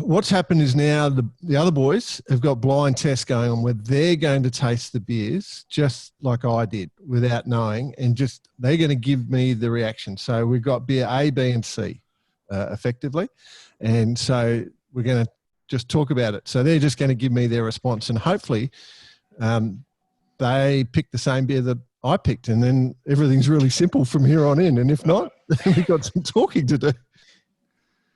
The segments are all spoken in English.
what's happened is now the other boys have got blind tests going on where they're going to taste the beers just like I did without knowing, and just they're going to give me the reaction. So we've got beer A, B, and C effectively. And so we're going to just talk about it. So they're just going to give me their response, and hopefully they pick the same beer that I picked, and then everything's really simple from here on in. And if not, then we've got some talking to do.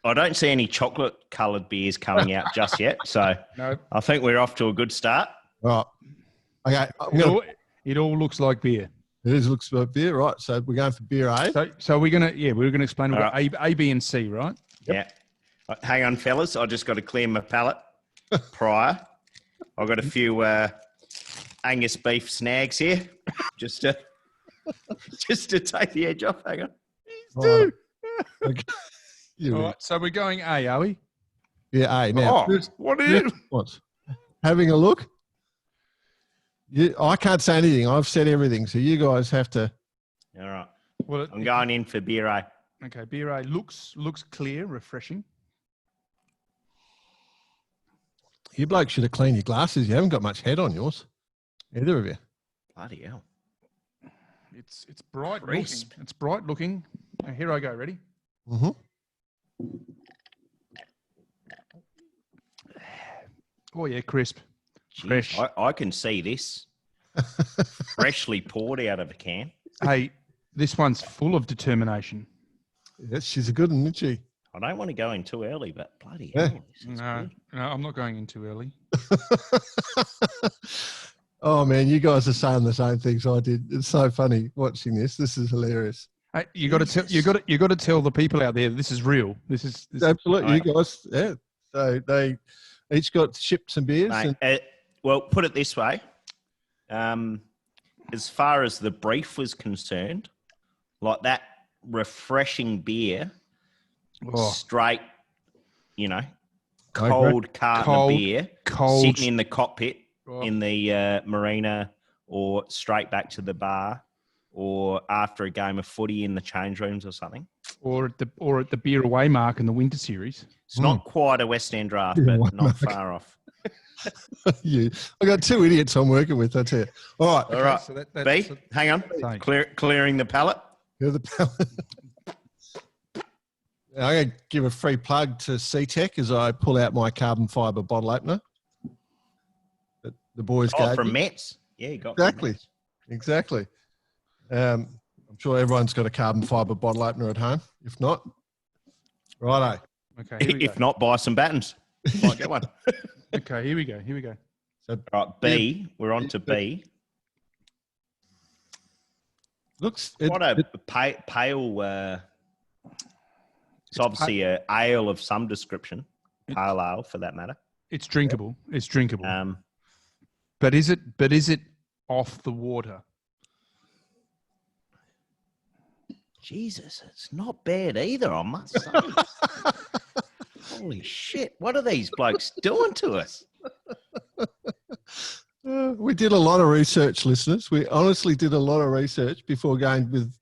I don't see any chocolate-coloured beers coming out just yet, so No. I think we're off to a good start. Right. Okay. It all looks like beer. It looks like beer, right? So we're going for beer A. So we're gonna explain what A, B, and C, right? Yep. Yeah. Hang on, fellas. I just got to clear my palate prior. I've got a few Angus beef snags here, just to take the edge off. Hang on. Right. Okay. All right, so we're going A, are we? Yeah, A. Now, what is it? Having a look. I can't say anything. I've said everything, so you guys have to. All right. Well, I'm going in for beer A. Okay, beer A looks clear, refreshing. You blokes should have cleaned your glasses. You haven't got much head on yours, either of you. Bloody hell. It's bright Crisp. looking. It's bright looking. Now, here I go. Ready? Mm-hmm. Oh yeah, crisp. Jeez, Fresh. I can see this. Freshly poured out of a can. Hey, this one's full of determination. Yes, she's a good one, isn't she? I don't want to go in too early, but bloody Yeah. hell. This is No, good. I'm not going in too early. Oh man, you guys are saying the same things I did. It's so funny watching this. This is hilarious. Hey, you got to tell the people out there this is real. This is Absolutely, you guys. Yeah. So they each got shipped some beers. Mate, well, put it this way. As far as the brief was concerned, like that refreshing beer, straight, cold carton of beer, sitting in the cockpit in the marina, or straight back to the bar, or after a game of footy in the change rooms or something. or at the beer away mark in the winter series. It's not quite a West End draft, Beer but away not mark. far off. I got two idiots I'm working with. I tell you. All right. All right. So B, hang on. Clearing the palate. You're the palate. I'm going to give a free plug to C-Tech as I pull out my carbon fibre bottle opener that the boys gave from me. Mets. Yeah, you got Exactly. I'm sure everyone's got a carbon fibre bottle opener at home. If not, righto. Okay. Here we If not, buy some battens. Might get one. Okay. Here we go. So Right, B. We're on to B. looks Quite a pale. It's obviously a ale of some description. Pale ale, for that matter. It's drinkable. It's drinkable. Um, But is it off the water? Jesus, it's not bad either, I must say. Holy shit! What are these blokes doing to us? we did a lot of research, listeners. We honestly did a lot of research before going with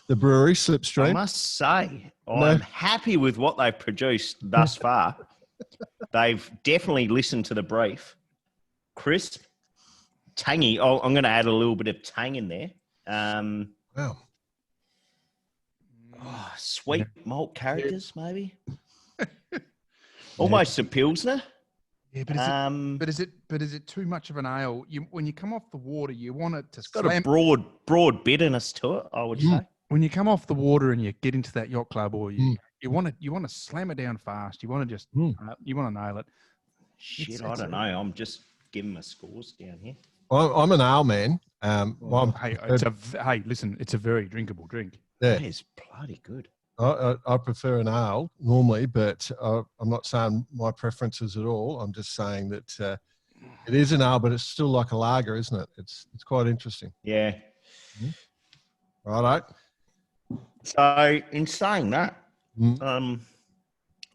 the brewery, I Slipstream. must say, I'm happy with what they've produced thus far. They've definitely listened to the brief. Crisp, tangy. Oh, I'm going to add a little bit of tang in there. Wow. Sweet malt characters, maybe. Almost a pilsner. Yeah, but is it too much of an ale? When you come off the water, you want it to Got a broad bitterness to it, I would say. When you come off the water and you get into that yacht club, or you want to slam it down fast. You want to just you want to nail it. Shit, I don't know. I'm just giving my scores down here. I'm an ale man. Hey, listen, it's a very drinkable drink. Yeah. That is bloody good. I prefer an ale normally, but I'm not saying my preferences at all. I'm just saying that it is an ale, but it's still like a lager, isn't it? It's quite interesting. Yeah. Righto. So in saying that, I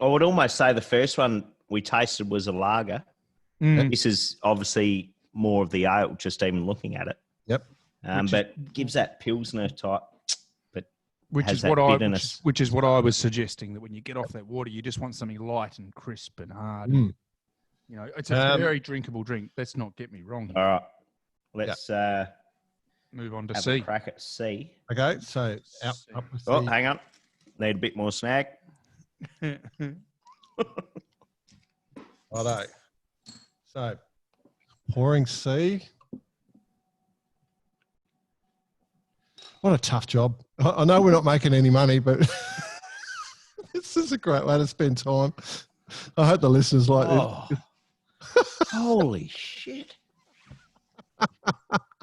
would almost say the first one we tasted was a lager. This is obviously more of the ale, just even looking at it. Yep. But gives that pilsner type, but Which is what I was suggesting, that when you get off that water, you just want something light and crisp and hard. Mm. You know, it's a very drinkable drink. Let's not get me wrong. All right. Let's move on to have C. a crack at C. Okay, so up with Oh, C. hang on. Need a bit more snag. Righto. So, pouring C. What a tough job. I know we're not making any money, but this is a great way to spend time. I hope the listeners like this. Holy shit.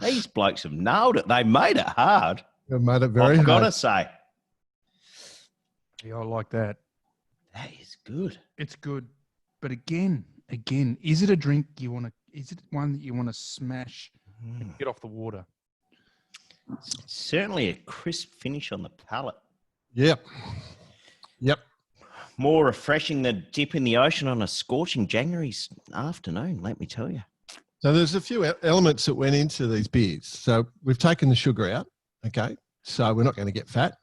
These blokes have nailed it. They made it hard. They've made it very hard. I've got to say. Yeah, I like that. That is good. It's good. But again, is it a drink is it one that you want to smash and get off the water? Certainly a crisp finish on the palate. Yep. More refreshing than dip in the ocean on a scorching January afternoon, let me tell you. So there's a few elements that went into these beers. So we've taken the sugar out. Okay. So we're not going to get fat.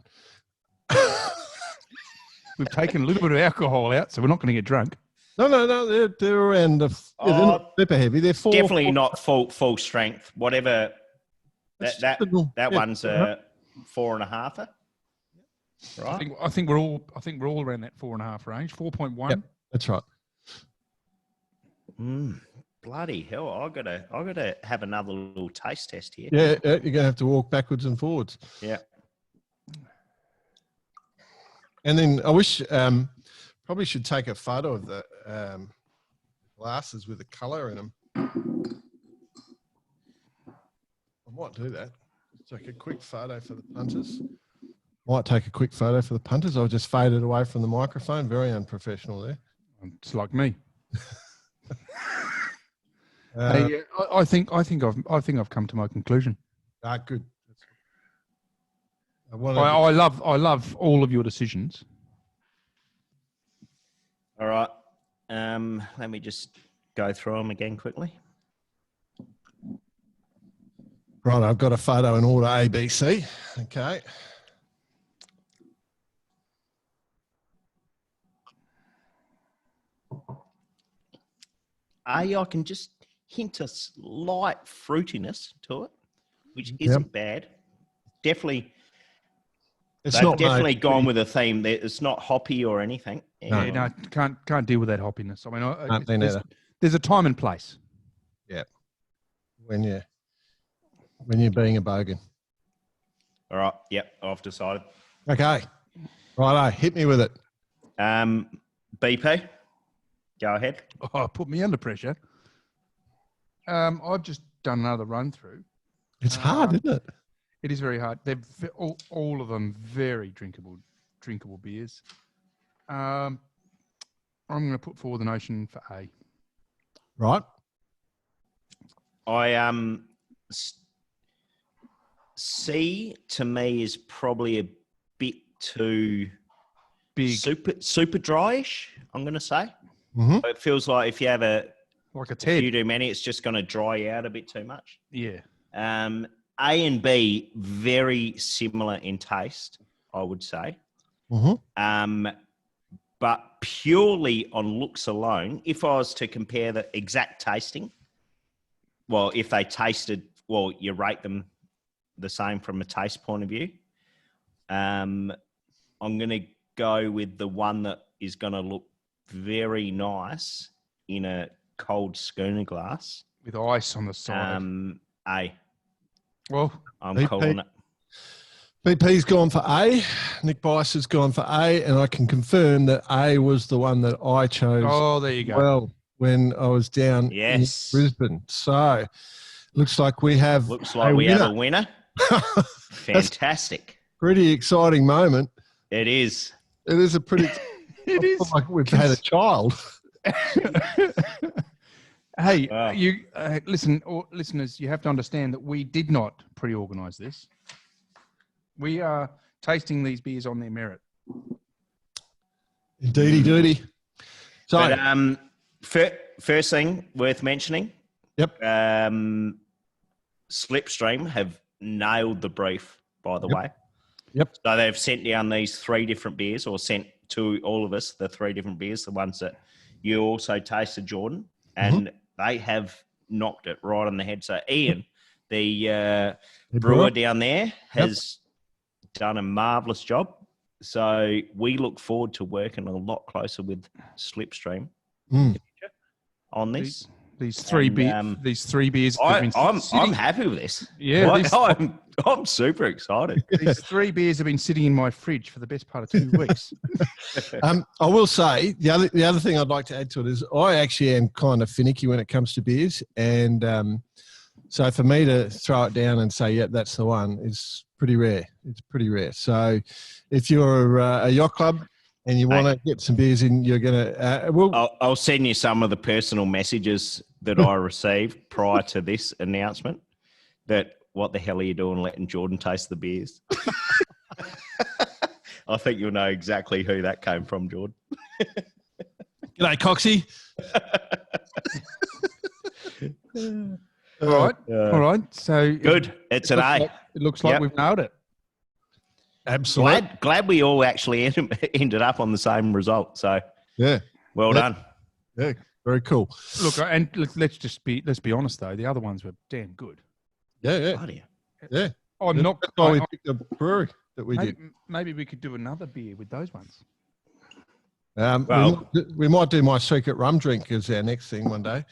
We've taken a little bit of alcohol out, so we're not going to get drunk. No. They're around. They're not super heavy. They're definitely not full strength. Whatever. That one's 4.5. Right. I think we're all around that 4.5 range. 4.1. Yep, that's right. Bloody hell! I gotta have another little taste test here. Yeah, you're gonna have to walk backwards and forwards. Yeah. And then I wish probably should take a photo of the glasses with the colour in them. I might do that. Take a quick photo for the punters. I'll just fade it away from the microphone. Very unprofessional there. It's like me. Hey, I think I've come to my conclusion. Good. I love all of your decisions. All right. Let me just go through them again quickly. Right, I've got a photo in order A, B, C. Okay. I can just hint a slight fruitiness to it, which isn't bad. Definitely, they've definitely gone with a theme. It's not hoppy or anything. No, can't deal with that hoppiness. I mean, there's a time and place. Yeah, when you're being a bogan. All right. Yep, I've decided. Okay. Righto, hit me with it. BP, go ahead. Oh, put me under pressure. I've just done another run through. It's hard, isn't it? It is very hard. They're all of them very drinkable beers. I'm going to put forward the notion for A. Right. C to me is probably a bit too big, super dryish. I'm going to say. Mm-hmm. So it feels like if you have a few too many, it's just going to dry out a bit too much. Yeah. A and B very similar in taste, I would say. Mm-hmm. But purely on looks alone, if I was to compare the exact tasting, well, if they tasted, well, you rate them the same from a taste point of view. I'm going to go with the one that is going to look very nice in a cold schooner glass. With ice on the side. A. Well, I'm calling it. BP's gone for A. Nick Bice has gone for A, and I can confirm that A was the one that I chose. Oh, there you go. Well, when I was down in Brisbane. So, looks like we have a winner. Fantastic. Pretty exciting moment. It is. It is a pretty. It is like we've had a child. Hey, you listeners, you have to understand that we did not pre-organise this. We are tasting these beers on their merit. Indeedy doody. So, but, first thing worth mentioning. Yep. Slipstream have nailed the brief, by the way. Yep. So they've sent down these 3 different beers, or sent to all of us the 3 different beers, the ones that you also tasted, Jordan, and they have knocked it right on the head. So Ian, the brewer down there, has done a marvellous job. So we look forward to working a lot closer with Slipstream on this. These three beers. I'm happy with this. Yeah, I'm super excited. These 3 beers have been sitting in my fridge for the best part of 2 weeks. I will say the other thing I'd like to add to it is I actually am kind of finicky when it comes to beers, and so for me to throw it down and say, "Yep, that's the one," is pretty rare. It's pretty rare. So if you're a yacht club and you want to get some beers in, you're gonna. I'll send you some of the personal messages that I received prior to this announcement. That what the hell are you doing, letting Jordan taste the beers? I think you'll know exactly who that came from, Jordan. G'day, Coxie. All right. So good. It's an A. It looks like we've nailed it. Absolutely. Glad we all actually ended up on the same result. So well done. Yeah, very cool. Look, and let's be honest though. The other ones were damn good. Yeah. I'm not. That's why we picked a brewery that we did. Maybe we could do another beer with those ones. We might do my secret rum drink as our next thing one day.